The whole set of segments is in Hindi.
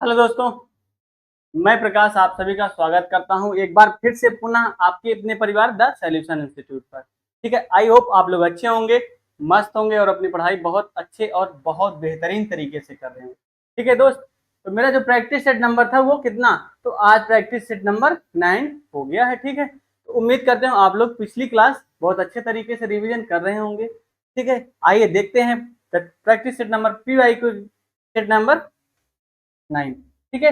हेलो दोस्तों, मैं प्रकाश आप सभी का स्वागत करता हूं एक बार फिर से पुनः आपके अपने परिवार द सॉल्यूशन इंस्टीट्यूट पर। ठीक है, आई होप आप लोग अच्छे होंगे, मस्त होंगे और अपनी पढ़ाई बहुत अच्छे और बहुत बेहतरीन तरीके से कर रहे हैं। ठीक है दोस्त, तो मेरा जो प्रैक्टिस सेट नंबर था वो कितना, तो आज प्रैक्टिस सेट नंबर 9 हो गया है। ठीक है, तो उम्मीद करते हैं आप लोग पिछली क्लास बहुत अच्छे तरीके से रिविजन कर रहे होंगे। ठीक है, आइए देखते हैं प्रैक्टिस सेट नंबर पी को सेट नंबर 9। ठीक है,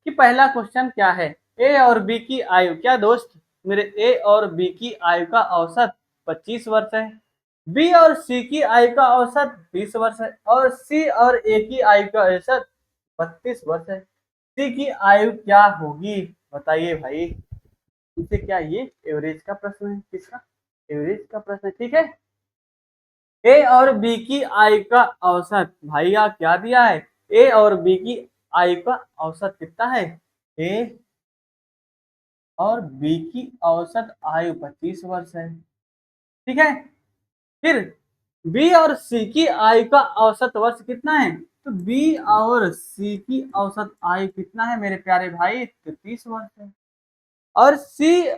कि पहला क्वेश्चन क्या है। ए और बी की आयु, क्या दोस्त मेरे ए और बी की आयु का औसत 25 वर्ष है। बी और सी की आयु का औसत 20 वर्ष है और सी और ए की आयु का औसत 32 वर्ष है। सी की आयु क्या होगी, बताइए भाई। इसे क्या ये एवरेज का प्रश्न है, किसका एवरेज का प्रश्न है। ठीक है, ए और बी की आयु का औसत, भैया क्या दिया है, ए और बी की आयु का औसत कितना है। ए और बी की औसत आयु 25 वर्ष है। ठीक है, फिर बी और सी की आयु का औसत वर्ष कितना है, तो बी और सी की औसत आयु कितना है मेरे प्यारे भाई, 30 वर्ष है। और सी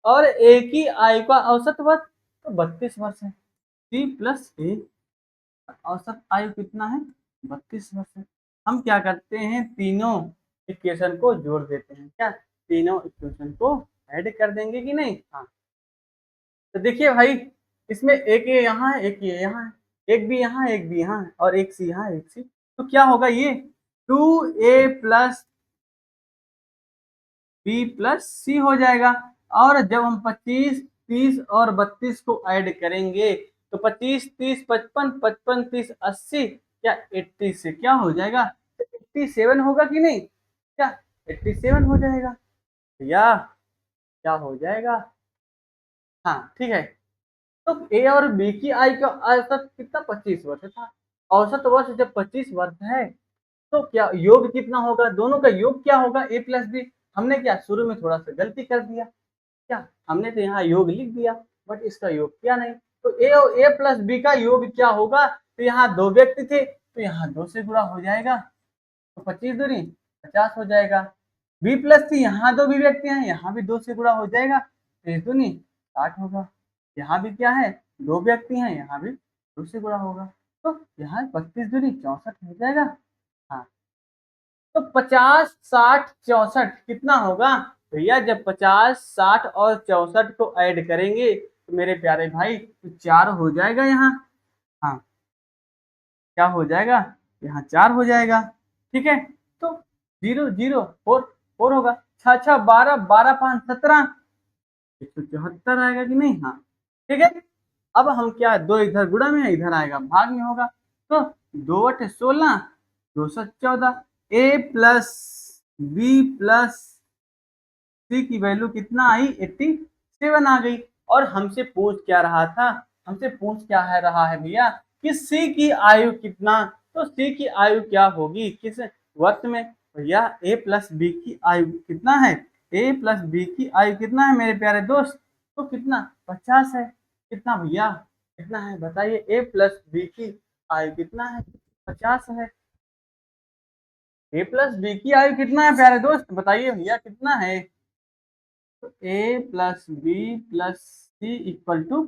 और ए की आयु का औसत वर्ष तो 32 वर्ष है। सी प्लस ए औसत आयु कितना है, 32 वर्ष है। हम क्या करते हैं, तीनों इक्वेशन को जोड़ देते हैं। क्या तीनों इक्वेशन को ऐड कर देंगे कि नहीं। हाँ, तो देखिए भाई, इसमें एक ये यहाँ है, एक ये यहाँ है, एक भी यहाँ, एक भी यहाँ है और एक सी यहाँ, एक सी। तो क्या होगा ये 2a प्लस बी प्लस सी हो जाएगा। और जब हम 25, 30 और 32 को ऐड करेंगे तो 25, 30, 55, 55, 30, 80, क्या 80 से क्या हो जाएगा, 87 होगा कि नहीं, क्या 87 हो जाएगा या क्या हो जाएगा। हाँ ठीक है, तो ए और बी की आयु का औसत कितना, 25 वर्ष था। औसत वर्ष जब 25 वर्ष है तो क्या योग कितना होगा, दोनों का योग क्या होगा, ए प्लस बी। हमने क्या शुरू में थोड़ा सा गलती कर दिया, क्या हमने तो यहाँ योग लिख दिया बट इसका योग क्या नहीं। तो ए और ए प्लस बी का योग क्या होगा, तो यहाँ दो व्यक्ति थे तो यहाँ 2 से गुणा हो जाएगा, तो 25 दूनी 50 हो जाएगा। बी प्लस सी, यहाँ दो भी व्यक्ति हैं, यहाँ भी 2 से गुणा हो जाएगा, 30 दूनी 60 होगा। यहाँ भी क्या है, दो व्यक्ति हैं, यहाँ भी 2 से गुणा होगा, तो यहाँ 32 दूनी 64 हो जाएगा। हाँ, तो 50, 60, 64 कितना होगा भैया, जब 50, 60 और 64 को ऐड करेंगे तो मेरे प्यारे भाई तो 4 हो जाएगा यहाँ। हाँ, क्या हो जाएगा, यहाँ 4 हो जाएगा। ठीक है, तो 0, 0, 4, 4 होगा। 6, 6, 12, 12, 5, 17, 174 आएगा कि नहीं। हाँ ठीक है, अब हम क्या, दो इधर गुणा में है, इधर आएगा भाग में होगा, तो 2/16, 214। ए प्लस बी प्लस सी की वैल्यू कितना आई, 87 आ गई। और हमसे पूछ क्या रहा था, हमसे पूछ क्या है रहा है भैया कि सी की आयु कितना, तो सी की आयु क्या होगी किस वर्ष में। भैया ए प्लस बी की आयु कितना है, ए प्लस बी की आयु कितना है मेरे प्यारे दोस्त, तो कितना 50 है। कितना भैया, कितना है बताइए, ए प्लस बी की आयु कितना है, 50 है। ए प्लस बी की आयु कितना है प्यारे दोस्त, बताइए भैया कितना है। तो A plus B plus C equal to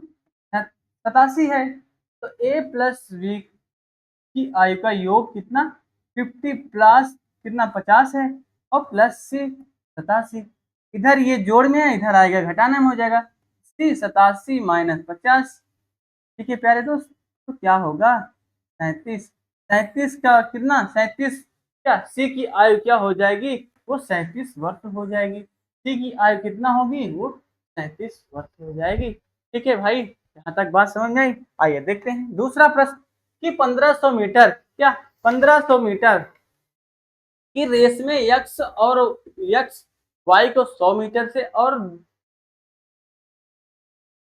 87 है। तो ए प्लस बी की आयु का योग कितना, 50 प्लस कितना 50 है और प्लस सी 87। इधर ये जोड़ में है, इधर आएगा घटाने में हो जाएगा, सी 87 माइनस 50। ठीक है प्यारे दोस्त, तो क्या होगा 37। 37 का कितना, 37, क्या सी की आयु क्या हो जाएगी, वो 37 वर्ष हो जाएगी। सी की आयु कितना होगी, वो 37 वर्ष हो जाएगी। ठीक है भाई, यहाँ तक बात समझ में आई। आइए देखते हैं दूसरा प्रश्न कि 1500 मीटर, क्या 1500 मीटर की रेस में यक्स और यक्स वाई को 100 मीटर से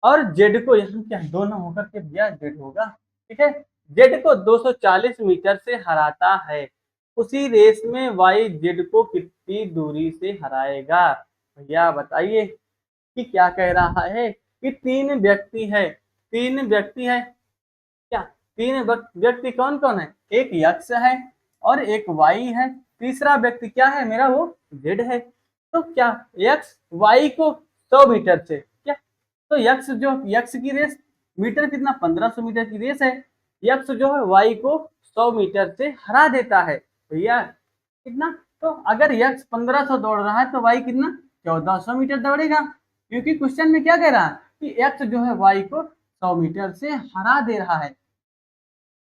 और जेड को, यहाँ क्या दोनों होकर के भैया जेड होगा। ठीक है, जेड को 240 मीटर से हराता है, उसी रेस में वाई जेड को कितनी दूरी से हराएगा। भैया बताइए कि क्या कह रहा है कि तीन व्यक्ति है, तीन व्यक्ति है, क्या तीन व्यक्ति कौन कौन है, एक यक्स है और एक वाई है तीसरा व्यक्ति क्या है मेरा, वो जेड है। तो क्या यक्स वाई को 100 मीटर से, क्या तो यक्स की रेस मीटर कितना 1500 मीटर की रेस है, यक्स जो है वाई को 100 मीटर से हरा देता है भैया। कितना, तो अगर यक्स 1500 दौड़ रहा है तो वाई कितना 1400 मीटर दौड़ेगा, क्योंकि क्वेश्चन में क्या कह रहा है कि एक्स जो है वाई को 100 मीटर से हरा दे रहा है,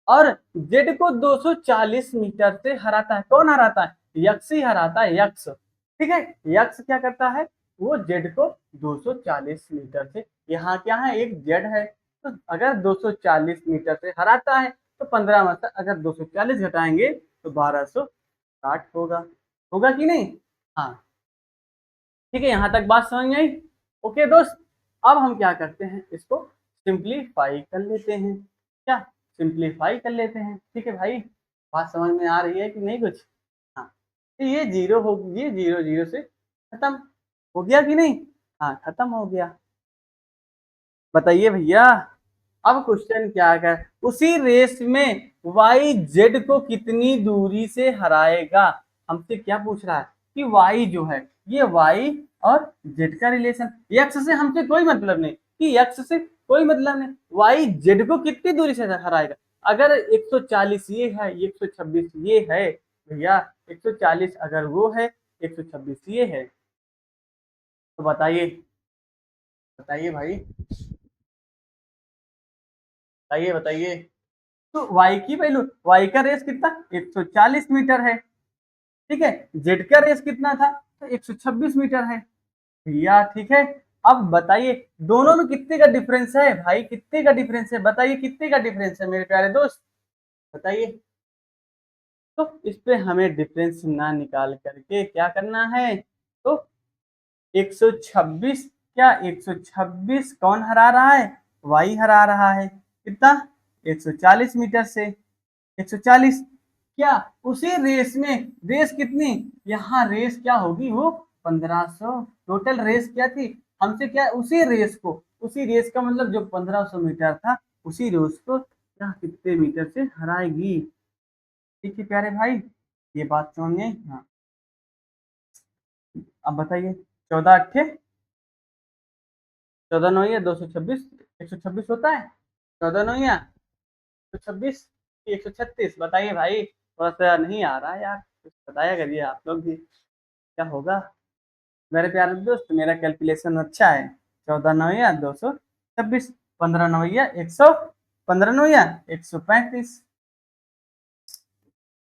और जेड को 240 मीटर से हराता है। कौन हराता है, यक्स ही हराता है, यक्स। ठीक है, यक्स क्या करता है, वो जेड को 240 मीटर से, यहाँ क्या है एक जेड है, तो अगर 240 मीटर से हराता है तो 15 में से अगर 240 घटाएंगे तो 1260 होगा, होगा कि नहीं। हाँ ठीक है, यहाँ तक बात समझ में आई। ओके दोस्त, अब हम क्या करते हैं, इसको सिंप्लीफाई कर लेते हैं, क्या सिंप्लीफाई कर लेते हैं। ठीक है भाई, बात समझ में आ रही है कि नहीं कुछ। हाँ, तो ये जीरो हो, ये जीरो जीरो से खत्म हो गया कि नहीं। हाँ खत्म हो गया। बताइए भैया, अब क्वेश्चन क्या है, उसी रेस में वाई जेड को कितनी दूरी से हराएगा। हमसे क्या पूछ रहा है कि वाई जो है, ये वाई और जेड का रिलेशन, एक्स से हमसे कोई मतलब नहीं, कि एक्स से कोई मतलब नहीं, वाई जेड को कितनी दूरी से हराएगा। अगर 140 ये है, 126 ये है भैया, 140 अगर वो है, 126 ये है, तो बताइए, बताइए भाई, बताइए बताइए। तो y की वैल्यू, y का रेस कितना 140 मीटर है, ठीक है, z का रेस कितना था तो 126 मीटर है भैया। ठीक है, अब बताइए दोनों में कितने का डिफरेंस है भाई, कितने का डिफरेंस है, बताइए कितने का डिफरेंस है मेरे प्यारे दोस्त, बताइए। तो इस पे हमें डिफरेंस ना निकाल करके क्या करना है, तो 126, क्या 126 कौन हरा रहा है, y हरा रहा है, कितना 140 मीटर से, 140, क्या उसी रेस में, रेस कितनी, यहाँ रेस क्या होगी वो 1500, टोटल रेस क्या थी हमसे, क्या उसी रेस को, उसी रेस का मतलब जो 1500 मीटर था, उसी रेस को क्या कितने मीटर से हराएगी। ठीक है प्यारे भाई, ये बात समझ में आई। हाँ अब बताइए, 14 अट्ठे 14 9 या 226, 126 होता है, 14 9 या 126, 136, बताइए भाई, थोड़ा सा नहीं आ रहा है यार, कुछ बताया करिए आप लोग भी, क्या होगा मेरे प्यारे दोस्त, मेरा कैलकुलेशन अच्छा है। 14 9 या 226, 15 9 या 100, 15 9 या 135,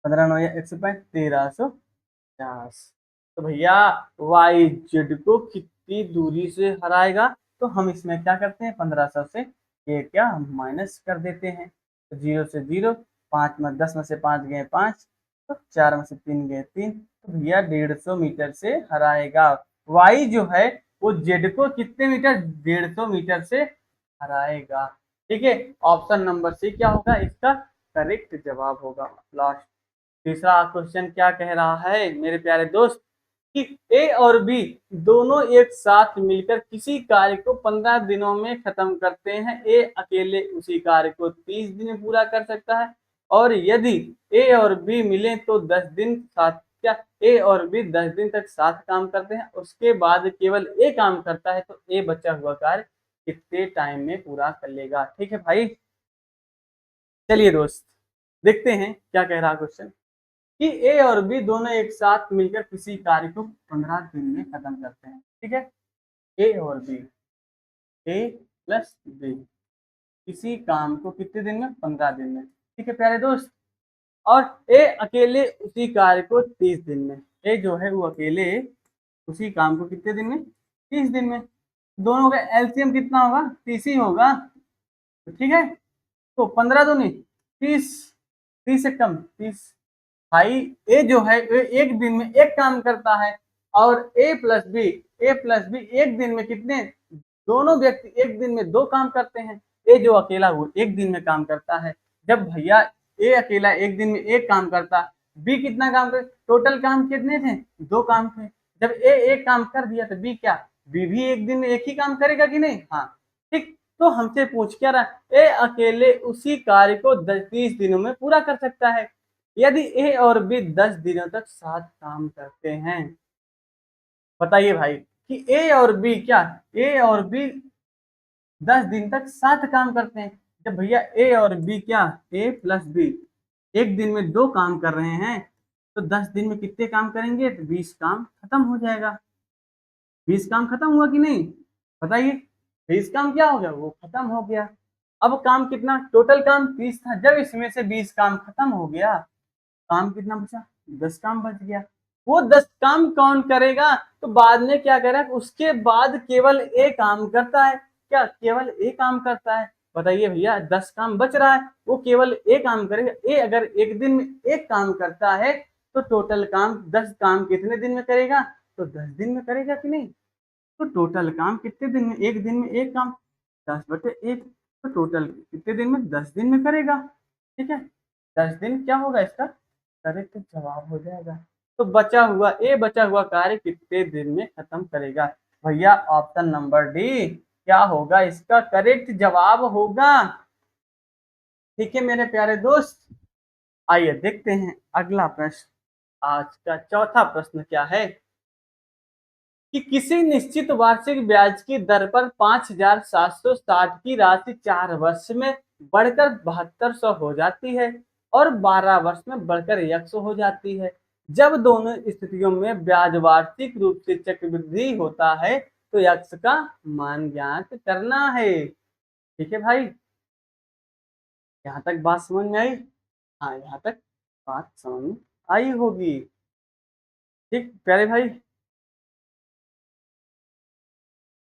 15 9 या 135, 1350। तो भैया वाई जेड को कितनी दूरी से हराएगा, तो हम इसमें क्या करते हैं 1500 से ये क्या माइनस कर देते हैं, तो 0 से 0, 5 में 10 में से 5 गए 5, तो 4 में से 3 गए 3, तो भैया 150 मीटर से हराएगा। वाई जो है वो जेड को कितने मीटर, 150 मीटर से हराएगा। ठीक है, ऑप्शन नंबर सी क्या होगा इसका करेक्ट जवाब होगा लास्ट। तीसरा क्वेश्चन क्या कह रहा है मेरे प्यारे दोस्त, कि ए और बी दोनों एक साथ मिलकर किसी कार्य को 15 दिनों में खत्म करते हैं। ए अकेले उसी कार्य को 30 दिन में पूरा कर सकता है, और यदि ए और बी मिले तो 10 दिन साथ, क्या ए और बी 10 दिन तक साथ काम करते हैं, उसके बाद केवल ए काम करता है, तो ए बचा हुआ कार्य कितने टाइम में पूरा कर लेगा। ठीक है भाई, चलिए दोस्त देखते हैं क्या कह रहा क्वेश्चन, कि ए और बी दोनों एक साथ मिलकर किसी कार्य को 15 दिन में खत्म करते हैं। ठीक है, ए और बी, ए प्लस बी किसी काम को कितने दिन में, 15 दिन में। ठीक है प्यारे दोस्त, और ए अकेले उसी कार्य को 30 दिन में, ए जो है वो अकेले उसी काम को कितने दिन में, 30 दिन में। दोनों का एलसीएम कितना होगा, 30 ही होगा, तो ठीक है, तो 15 दूनी 30, 30 से कम 30। भाई ए जो है ये एक दिन में एक काम करता है, और ए प्लस बी एक दिन में कितने, दोनों व्यक्ति एक दिन में दो काम करते हैं। ए जो अकेला वो एक दिन में काम करता है। जब भैया ए अकेला एक दिन में एक काम करता, बी कितना काम कर, टोटल काम कितने थे, दो काम थे। जब ए एक काम कर दिया तो बी क्या, बी भी एक दिन में एक ही काम करेगा कि नहीं। हाँ ठीक, तो हमसे पूछ क्या रहा, ए अकेले उसी कार्य को 30 दिनों में पूरा कर सकता है। यदि ए और बी 10 दिनों तक साथ काम करते हैं। बताइए भाई कि ए और बी क्या, ए और बी 10 दिन तक साथ काम करते हैं। जब भैया ए और बी क्या, ए प्लस बी एक दिन में 2 काम कर रहे हैं, तो 10 दिन में कितने काम करेंगे, तो 20 काम खत्म हो जाएगा। 20 काम खत्म हुआ कि नहीं, बताइए। 20 काम क्या हो गया, वो खत्म हो गया। अब काम कितना, टोटल काम 30 था, जब इसमें से 20 काम खत्म हो गया, काम कितना बचा, 10 काम बच गया। वो 10 काम कौन करेगा, तो बाद में क्या करेगा, उसके बाद केवल ए काम करता है, क्या केवल ए काम करता है। बताइए भैया 10 काम बच रहा है, वो केवल ए काम करेगा। ए अगर एक दिन में एक काम करता है, तो टोटल काम 10 काम कितने दिन में करेगा, तो 10 दिन में करेगा कि नहीं। तो टोटल काम कितने दिन में, एक दिन में एक काम, 10/1, तो टोटल कितने दिन में, 10 दिन में करेगा। ठीक है, 10 दिन क्या होगा इसका करेक्ट जवाब हो जाएगा। तो बचा हुआ कार्य कितने दिन में खत्म करेगा, भैया ऑप्शन नंबर डी क्या होगा, इसका करेक्ट जवाब होगा। ठीक है मेरे प्यारे दोस्त, आइए देखते हैं अगला प्रश्न। आज का चौथा प्रश्न क्या है कि किसी निश्चित वार्षिक ब्याज की दर पर 5,760 की राशि 4 वर्ष में बढ़कर 7200 हो जाती है और 12 वर्ष में बढ़कर 100 हो जाती है। जब दोनों स्थितियों में ब्याज वार्षिक रूप से चक्रवृद्धि होता है, तो यक्स का मान ज्ञात करना है। ठीक है भाई, यहाँ तक बात समझ में आई। हाँ, यहाँ तक बात समझ में आई होगी। ठीक प्यारे भाई,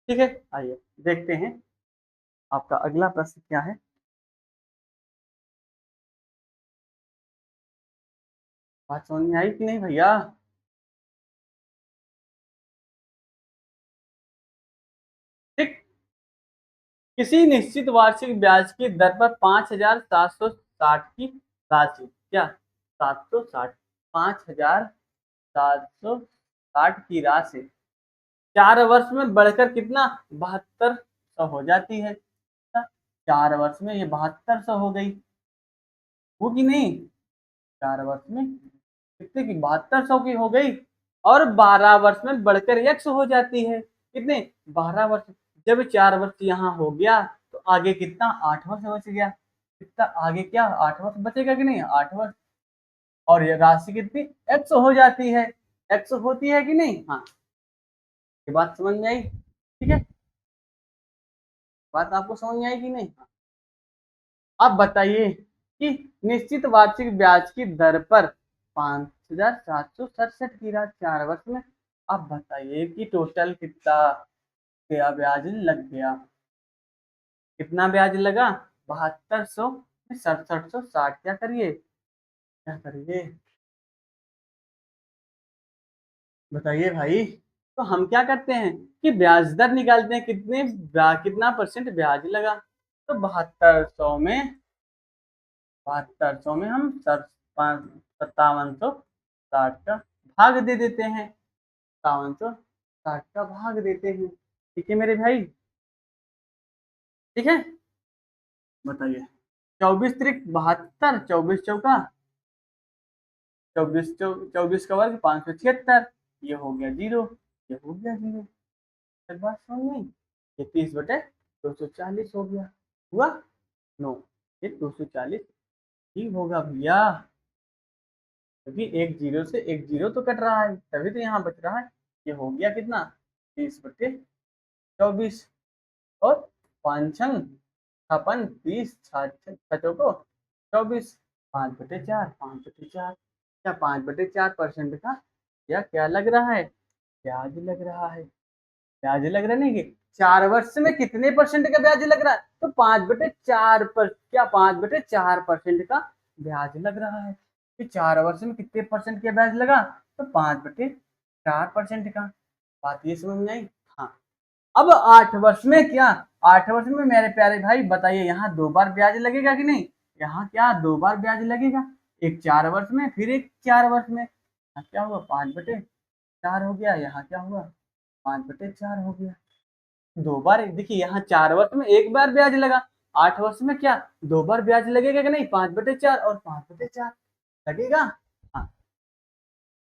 ठीक है, आइए देखते हैं आपका अगला प्रश्न क्या है। बात समझ में आई कि नहीं भैया। ठीक, किसी निश्चित वार्षिक ब्याज की दर पर 5,760 की राशि, क्या 760, 5,760 की राशि 4 वर्ष में बढ़कर कितना 7200 हो जाती है। 4 वर्ष में ये 7200 हो गई, वो कि नहीं। 4 वर्ष में कितने की, 7200 की हो गई, और 12 वर्ष में बढ़कर 100 हो जाती है। कितने, 12 वर्ष। जब 4 वर्ष यहाँ हो गया, तो आगे कितना, 8 वर्ष बच गया। कितना आगे, क्या 8 वर्ष बचेगा कि नहीं, 8 वर्ष। और ये राशि कितनी, 100 हो जाती है, 100 होती है कि नहीं। हाँ, ये बात समझ में आई। ठीक है, बात आपको समझ में आई कि नहीं। हाँ। अब बताइए कि निश्चित वार्षिक ब्याज की दर पर 5,767 की राशि 4 वर्ष में, अब बताइए कि टोटल कितना क्या ब्याज लग गया। कितना ब्याज लगा, 7200 6760, क्या करिए, क्या करिए, बताइए भाई। तो हम क्या करते हैं कि ब्याज दर निकालते हैं, कितना परसेंट ब्याज लगा। तो 7200 में हम 5760 का भाग दे देते हैं, 5760 का भाग देते हैं। ठीक है मेरे भाई, ठीक है, बताइए। 24×3 = 72, 24 चौका 24 का वर्ग 576, ये हो गया 0, ये हो गया 0। एक बात समझ में आई? ये 30/240 हो गया, हुआ नो, ये 240 ही होगा भैया, क्योंकि एक जीरो से एक जीरो तो कट रहा है, तभी तो यहाँ बच रहा है। ये हो गया कितना, 30/24, और 5×6 = 30, 6 को 24, 5/4, 5/4, क्या 5/4% का, या क्या लग रहा है, ब्याज लग रहा है। ब्याज लग रहा है, नहीं कि 4 वर्ष में कितने परसेंट का ब्याज लग रहा है, तो 5/4 पर, क्या 5/4% का ब्याज लग रहा है। कि 4 वर्ष में कितने परसेंट का ब्याज लगा, तो 5/4% का। बात ये समझ में आई। हाँ, अब 8 वर्ष में क्या, 8 वर्ष में मेरे प्यारे भाई बताइए, यहाँ 2 बार ब्याज लगेगा कि नहीं। यहाँ क्या 2 बार ब्याज लगेगा, एक 4 वर्ष में, फिर एक 4 वर्ष में। यहाँ क्या हुआ, 5/4 हो गया, यहाँ क्या हुआ, 5/4 हो गया। 2 बार, देखिए यहाँ 4 वर्ष में एक बार ब्याज लगा, 8 वर्ष में क्या 2 बार ब्याज लगेगा कि नहीं, 5/4 और 5/4। लगेगा। हाँ,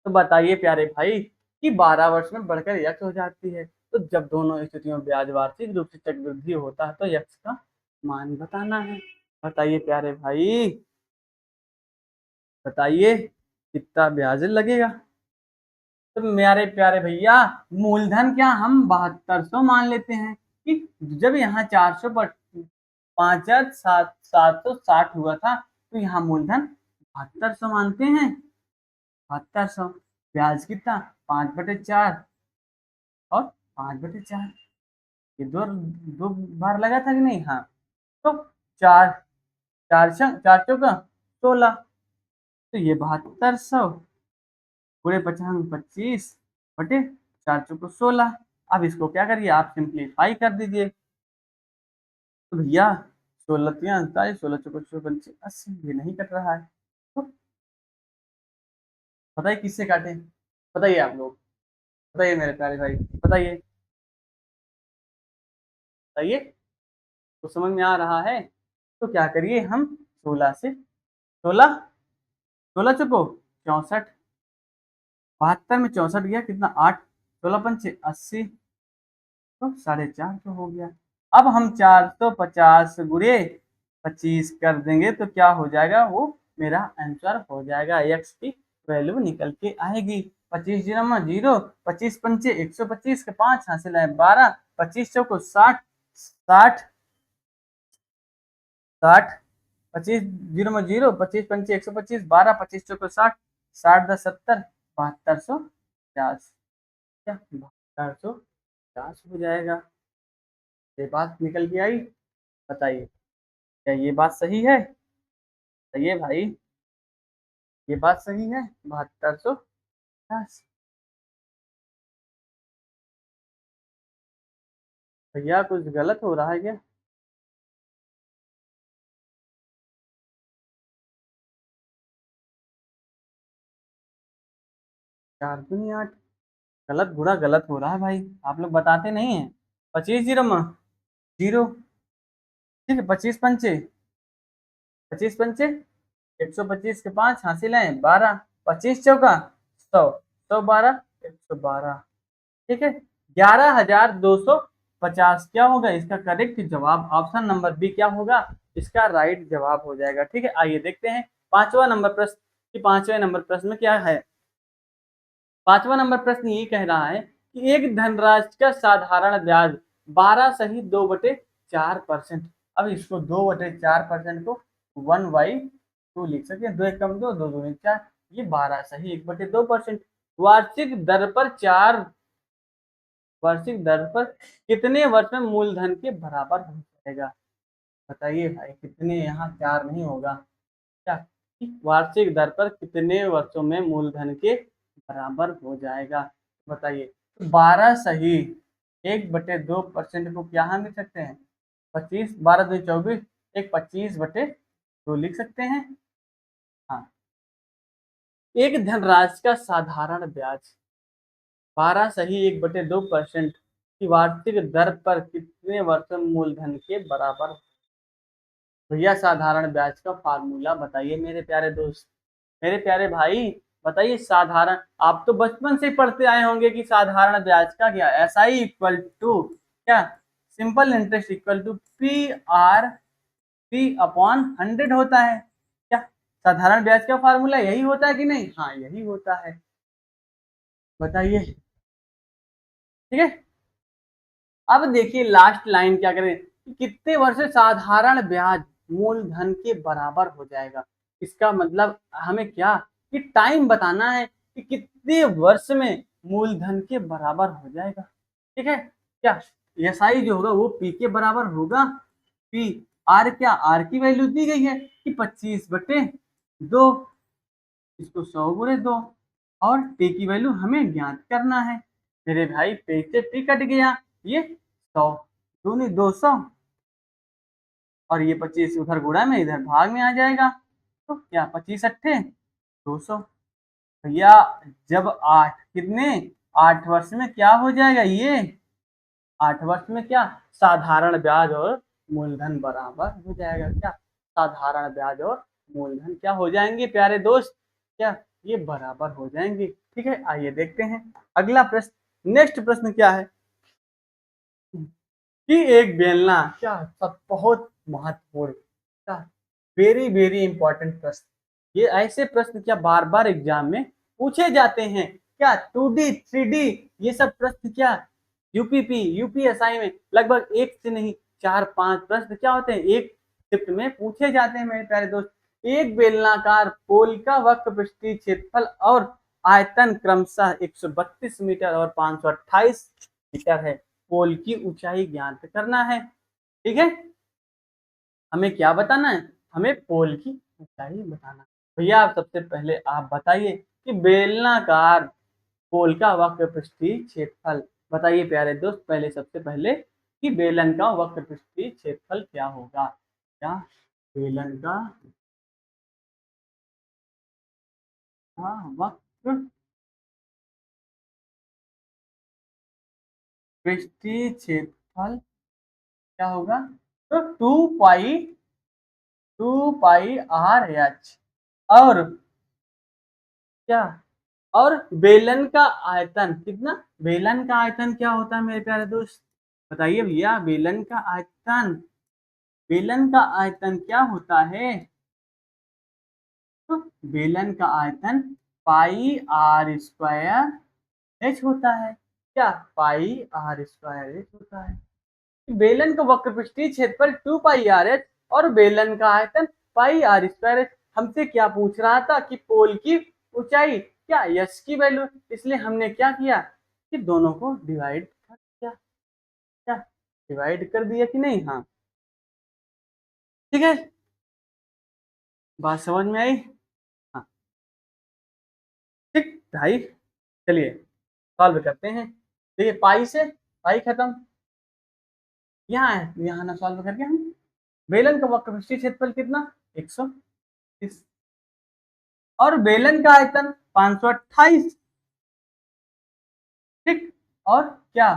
तो बताइए प्यारे भाई कि 12 वर्ष में बढ़कर यक्स हो जाती है, तो जब दोनों स्थितियों में ब्याज वार्षिक रूप से चक्रवृद्धि होता है तो यक्स का मान बताना है। बताइए प्यारे भाई, बताइए कितना ब्याज लगेगा। तो मेरे प्यारे भैया, मूलधन क्या हम 7200 मान लेते हैं कि जब यहाँ 400 पर 5760 हुआ था, तो यहाँ मूलधन 7200 मानते हैं। 7200, ब्याज कितना 5/4 और 5/4, ये दो दो बार लगा था कि नहीं। हाँ, तो चार चार चौका 16, तो ये 7200 पूरे 25 25 बटे 4 चौको 16। अब इसको क्या करिए, आप सिंप्लीफाई कर दीजिए। तो भैया 16 3 48, 16 चौको 24 25 80, ये नहीं कट रहा है। तो बताइए किससे काटे, बताइए आप लोग, बताइए मेरे प्यारे भाई, बताइए बताइए। तो समझ में आ रहा है। तो क्या करिए हम, 16 से 16, 16 चौको 64, 72 में 64 गया कितना 8, 16 पंचे 80, तो 4.5 तो हो गया। अब हम 450 गुणे 25 कर देंगे तो क्या हो जाएगा, वो मेरा आंसर हो जाएगा, एक्स की वैल्यू निकल के आएगी। 25 0 25 पंचे 125 के 5 हासिल है 12, 25 चौको 60, 60 60, 25 0 25 पंचे 125, 12 25 चौको 60, 60 10 70, 7250, क्या 7250 हो जाएगा। ये बात निकल के आई। बताइए क्या ये बात सही है, बताइए भाई, ये बात सही है 7250। भैया कुछ गलत हो रहा है क्या। 4 दूनी 8, गलत बुरा गलत हो रहा है भाई, आप लोग बताते नहीं है। 25 0 ठीक है, 25 पंचे 125 के 5 हासिल है 12, 25 चौका 100, 112 112, ठीक है। 11,250 क्या होगा इसका करेक्ट जवाब, ऑप्शन नंबर बी क्या होगा इसका राइट जवाब हो जाएगा। ठीक है, आइए देखते हैं पांचवा नंबर प्रश्न कि पांचवें नंबर प्रश्न में क्या है। पांचवा नंबर प्रश्न ये कह रहा है कि एक धनराशि का साधारण ब्याज 12 सही 2/4%। अब इसको 2/4% को 1/2 लिख सकते हैं, 2 1 कम 2, 2 दूनी 4, ये 12 सही 1/2%। वार्षिक दर पर चार वार्षिक दर पर कितने वर्ष में मूलधन के बराबर हो जाएगा। बताइए भाई कितने, यहाँ 4 नहीं होगा क्या, वार्षिक दर पर कितने वर्षों में मूलधन के बराबर हो जाएगा। बताइए 12 सही 1/2% को क्या हम लिख सकते हैं, 25, 12 दूनी 24, एक 25/2 लिख सकते हैं। हाँ, एक धनराशि का साधारण ब्याज 12 सही 1/2% की वार्षिक दर पर कितने वर्ष में मूलधन के बराबर। भैया साधारण ब्याज का फार्मूला बताइए मेरे प्यारे दोस्त, मेरे प्यारे भाई, बताइए साधारण, आप तो बचपन से पढ़ते आए होंगे कि साधारण ब्याज का क्या, एसआई इक्वल टू क्या, simple interest equal to P/100 होता है। क्या साधारण ब्याज का फार्मूला यही होता है कि नहीं, हाँ यही होता है। बताइए, ठीक है। अब देखिए लास्ट लाइन क्या करें कि कितने वर्ष से साधारण ब्याज मूलधन के बराबर हो जाएगा। इसका मतलब हमें क्या कि टाइम बताना है कि कितने वर्ष में मूलधन के बराबर हो जाएगा। ठीक है, क्या एसआई जो होगा वो पी के बराबर होगा। पी आर, क्या आर की वैल्यू दी गई है कि 25/2, इसको 100 गुणे 2, और टी की वैल्यू हमें ज्ञात करना है। मेरे भाई पे से पी कट गया, ये 100 दूनी 200, और ये 25 उधर गुणा में इधर भाग में आ जाएगा, तो क्या 25 अट्ठे 200। भैया जब 8 कितने 8 वर्ष में क्या हो जाएगा, ये 8 वर्ष में क्या साधारण ब्याज और मूलधन बराबर हो जाएगा। क्या साधारण ब्याज और मूलधन क्या हो जाएंगे प्यारे दोस्त, क्या ये बराबर हो जाएंगे। ठीक है, आइए देखते हैं अगला प्रश्न। नेक्स्ट प्रश्न क्या है कि एक बेलना, क्या सब बहुत महत्वपूर्ण, क्या वेरी वेरी इंपॉर्टेंट प्रश्न। ये ऐसे प्रश्न क्या बार बार एग्जाम में पूछे जाते हैं। क्या 2D 3D ये सब प्रश्न क्या यूपीपी यूपीएसआई में लगभग एक से नहीं 4-5 प्रश्न क्या होते हैं एक शिफ्ट में पूछे जाते हैं मेरे प्यारे दोस्त। एक बेलनाकार पोल का वक्र पृष्ठीय क्षेत्रफल और आयतन क्रमशः 132 मीटर और 528 मीटर है। पोल की ऊंचाई ज्ञात करना है। ठीक है, हमें क्या बताना है, हमें पोल की ऊंचाई बताना है। भैया आप सबसे पहले आप बताइए कि बेलनाकार पोल का वक्र पृष्ठीय क्षेत्रफल बताइए प्यारे दोस्त। पहले सबसे पहले कि बेलन का वक्र पृष्ठीय क्षेत्रफल क्या होगा। क्या बेलन का वक्र पृष्ठीय क्षेत्रफल क्या होगा, तो 2 पाई और क्या, और बेलन का आयतन कितना, बेलन का आयतन क्या होता है मेरे प्यारे दोस्त बताइए भैया। बेलन का आयतन क्या होता है, तो बेलन का आयतन पाई आर स्क्वायर एच होता है। क्या पाई आर स्क्वायर एच होता है। बेलन का वक्रपृष्ठीय क्षेत्रफल 2 पाई आर एच और बेलन का आयतन पाई आर स्क्वायर एच। हमसे क्या पूछ रहा था कि पोल की ऊंचाई क्या यश की वैल्यू, इसलिए हमने क्या किया कि दोनों को डिवाइड कर दिया। क्या डिवाइड कर दिया कि नहीं, हाँ ठीक है, बात समझ में आई। हाँ ठीक भाई, चलिए सॉल्व करते हैं। देखिए पाई से पाई खत्म, यहाँ है यहाँ ना सॉल्व करके हम बेलन का वक्रपृष्ठीय क्षेत्रफल कितना 130 और बेलन का आयतन 528। ठीक, और क्या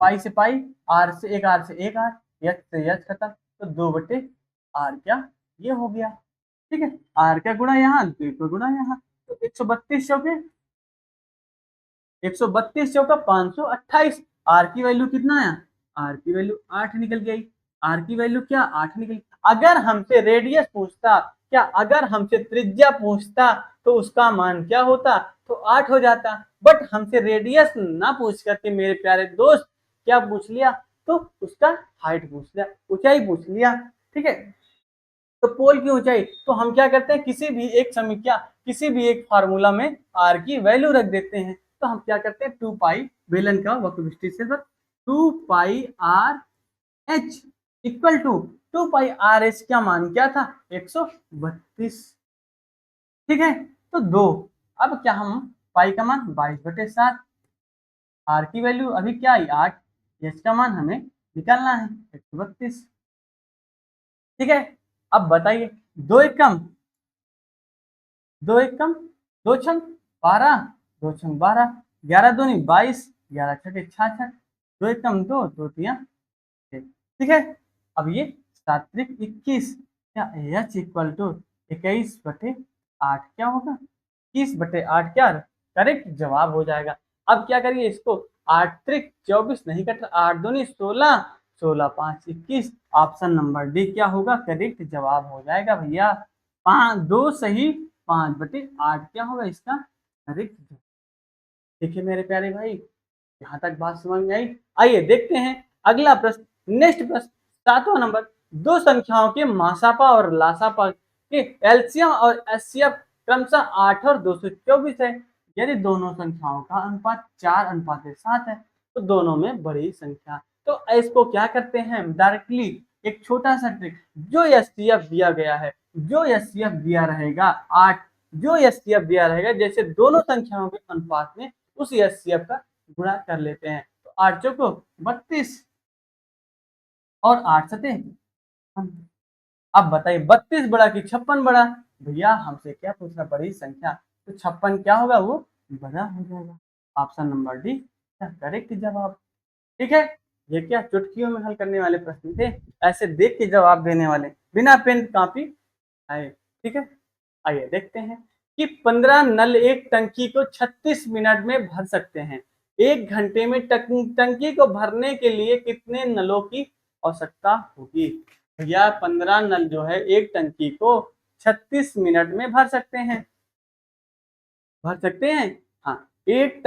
पाई से पाई, आर से एक, आर से एक, आर यच से यच खत्म, तो 2/आर क्या ये हो गया। ठीक है, आर का गुणा यहाँ तो गुणा यहाँ, तो 132 चौके 132 चौका 528। आर की वैल्यू कितना है, आर की वैल्यू 8 निकल गई। आर की वैल्यू क्या 8 निकल। अगर हमसे रेडियस पूछता, क्या अगर हमसे त्रिज्या पूछता तो उसका मान क्या होता, तो 8 हो जाता। बट हमसे रेडियस ना पूछ करके मेरे प्यारे दोस्त क्या पूछ लिया, तो उसका हाइट पूछ लिया, ऊंचाई पूछ लिया। ठीक है, तो पोल की ऊंचाई, तो हम क्या करते हैं किसी भी एक समीक्षा किसी भी एक फार्मूला में आर की वैल्यू रख देते हैं। तो हम क्या करते हैं 2 पाई बेलन का वक्रपृष्ठीय क्षेत्रफल 2 pi r h equal to 2 pi r h का मान क्या था 132। ठीक है, तो 2, अब क्या हम पाई का मान 22/7, आर की वैल्यू अभी क्या आई 8, एच का मान हमें निकालना है 132। ठीक है, अब बताइए दो एकम, दो एकम, दो छंग 12, दो छंग 12, 11 दूनी 22, 11 छठे 66, दो एकम दो, दो तिया 6। ठीक है, अब ये 7×21 क्या एच इक्वल टू 21/8 क्या होगा, 21/8 क्या करेक्ट जवाब हो जाएगा। अब क्या करिए इसको 8×3 = 24 नहीं कट, 8×2 = 16, 16×5 = 21। ऑप्शन नंबर डी क्या होगा करेक्ट जवाब हो जाएगा भैया। 2 सही 5/8 क्या होगा इसका करेक्ट। देखिए मेरे प्यारे भाई, यहाँ तक बात समझ में आई। आइए देखते हैं अगला प्रश्न। नेक्स्ट प्रश्न 7वां नंबर, दो संख्याओं के मासापा और लासापा के एलसीएम और एचसीएफ क्रमशः 8 और 224 है। यदि दोनों संख्याओं का अनुपात 4:7 है तो दोनों में बड़ी संख्या, तो इसको क्या करते हैं डायरेक्टली एक छोटा सा ट्रिक, जो एचसीएफ दिया गया है, जो एचसीएफ दिया रहेगा 8, जो एचसीएफ दिया रहेगा जैसे दोनों संख्याओं के अनुपात में उस एचसीएफ का गुणा कर लेते हैं। तो 8 चौको 32 और 8 सते, अब बताइए 32 बड़ा कि 56 बड़ा, भैया हमसे क्या पूछना बड़ी संख्या, तो 56 क्या होगा वो बड़ा हो जाएगा। ऑप्शन नंबर डी करेक्ट जवाब। ठीक है, ये क्या चुटकियों में हल करने वाले प्रश्न थे, ऐसे देख के जवाब देने वाले बिना पेन कॉपी आए। ठीक है, आइए देखते हैं कि 15 नल एक टंकी को 36 मिनट में भर सकते हैं। 1 घंटे में टंकी को भरने के लिए कितने नलों की आवश्यकता होगी? भैया 15 नल जो है एक टंकी को 36 मिनट में भर सकते हैं। हाँ, एक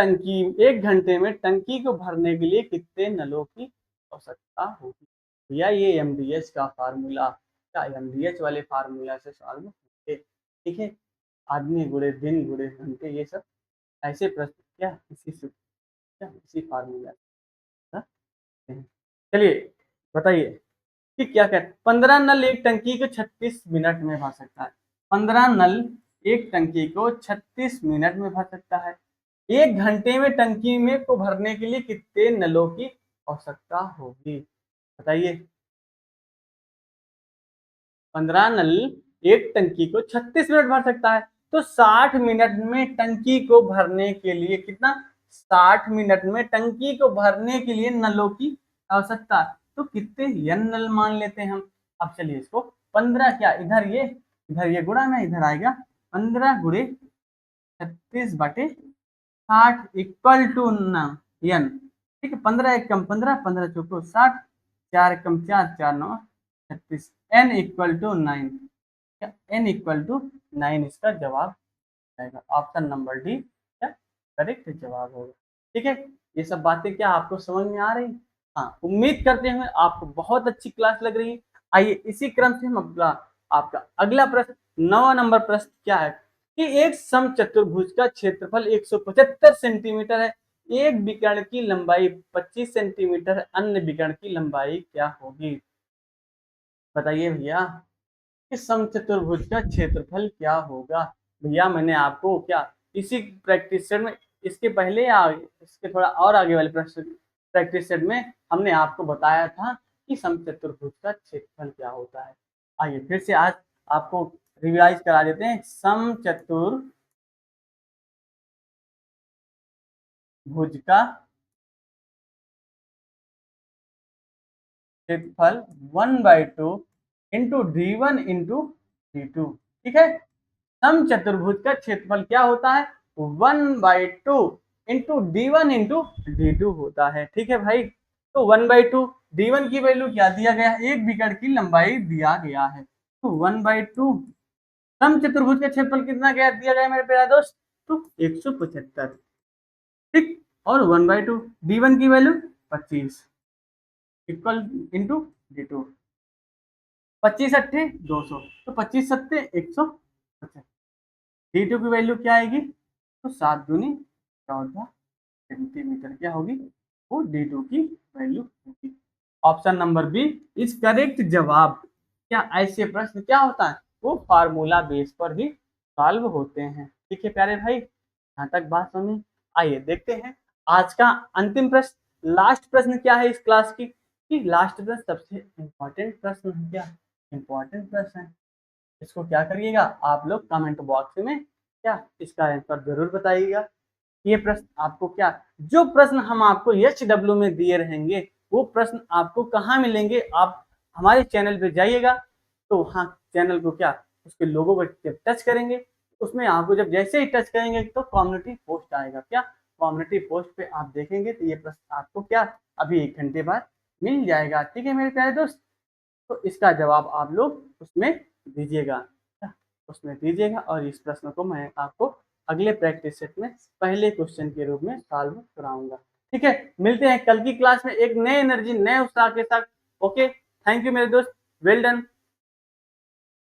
घंटे में टंकी को भरने के लिए कितने नलों की आवश्यकता होगी? भैया ये एमडीएच का फार्मूला, क्या एमडीएच वाले फार्मूला से सॉल्व होंगे। ठीक है, आदमी गुणे दिन गुणे घंटे, ये सब ऐसे प्रश्न क्या इसी फार्मूला। चलिए बताइए कि क्या क्या 15 नल एक टंकी को 36 मिनट में भर सकता है। 15 नल एक टंकी को 36 मिनट में भर सकता है। 1 घंटे में टंकी में को भरने के लिए कितने नलों की आवश्यकता होगी? बताइए। 15 नल एक टंकी को 36 मिनट भर सकता है, तो 60 मिनट में टंकी को भरने के लिए कितना? 60 मिनट में टंकी को भरने के लिए नलों की आवश्यकता, तो कितने n नल मान लेते हैं हम। अब चलिए इसको 15 क्या इधर ये गुणा में इधर आएगा 15 गुणे 36 बटे 60 इक्वल टू n। ठीक है, 15 एक कम 15, 15 चौको 60, 4 कम 4, 4 9 36, n equal to 9। n equal to 9 इसका जवाब आएगा। ऑप्शन नंबर डी क्या करेक्ट जवाब होगा। ठीक है, ये सब बातें क्या आपको समझ में आ रही? हाँ, उम्मीद करते हैं आपको बहुत अच्छी क्लास लग रही है। आइए इसी क्रम से हम आपका अगला प्रश्न 9वां नंबर प्रश्न क्या है कि एक समचतुर्भुज का क्षेत्रफल 175 सेंटीमीटर है, एक विकर्ण की लंबाई 25 सेंटीमीटर, अन्य विकर्ण की लंबाई क्या होगी? बताइए भैया कि समचतुर्भुज का क्षेत्रफल क्या होगा? भैया मैंने आपको क्या इसी प्रैक्टिस सेट में, इसके पहले या इसके थोड़ा और आगे वाले प्रश्न प्रैक्टिस सेट में हमने आपको बताया था कि समचतुर्भुज का क्षेत्रफल क्या होता है। आइए फिर से आज आपको रिवाइज करा देते हैं। समचतुर्भुज का क्षेत्रफल 1/2 इंटू d1 इंटू d2। ठीक है, समचतुर्भुज का क्षेत्रफल क्या होता है? 1/2 इंटू d1 इंटू d2 होता है। ठीक है भाई, तो 1/2 d1 की वैल्यू क्या दिया गया है? एक विकर्ण की लंबाई दिया गया है, तो 1/2 समचतुर्भुज का क्षेत्रफल कितना गया दिया गया मेरे प्यारे दोस्त? तो 175। ठीक, और 1/2 d1 की वैल्यू 25 इक्वल इंटू d2, 25 अट्ठे 200, तो 25 सत्ते 150। d2 की वैल्यू क्या आएगी? तो 7 दूनी 14 सेंटीमीटर क्या होगी? वो d2 की वैल्यू होगी। Option number B is correct जवाब। क्या ऐसे प्रश्न क्या होता है? वो फार्मूला बेस पर ही सॉल्व होते हैं। ठीक है प्यारे भाई, यहाँ तक बात समझ। आइए देखते हैं आज का अंतिम प्रश्न, लास्ट प्रश्न क्या है इस क्लास की, कि लास्ट प्रश्न सबसे इम्पोर्टेंट प्रश्न है। क्या इम्पोर्टेंट प्रश्न है? इसको क्या करिएगा आप लोग कमेंट बॉक्स में क्या इसका आंसर जरूर बताइएगा। ये प्रश्न आपको क्या, जो प्रश्न हम आपको HW में दिए रहेंगे वो प्रश्न आपको कहाँ मिलेंगे? आप हमारे चैनल पे जाइएगा, तो वहाँ चैनल को क्या उसके लोगों को जब टच करेंगे, उसमें आपको जब जैसे ही टच करेंगे तो कम्युनिटी पोस्ट आएगा। क्या कम्युनिटी पोस्ट पे आप देखेंगे तो ये प्रश्न आपको क्या अभी 1 घंटे बाद मिल जाएगा। ठीक है मेरे प्यारे दोस्त, तो इसका जवाब आप लोग उसमें दीजिएगा, और इस प्रश्न को मैं आपको अगले प्रैक्टिस सेट में पहले क्वेश्चन के रूप में सॉल्व कराऊंगा। ठीक है, मिलते हैं कल की क्लास में एक नए एनर्जी नए उत्साह के साथ। ओके, थैंक यू मेरे दोस्त, वेल डन।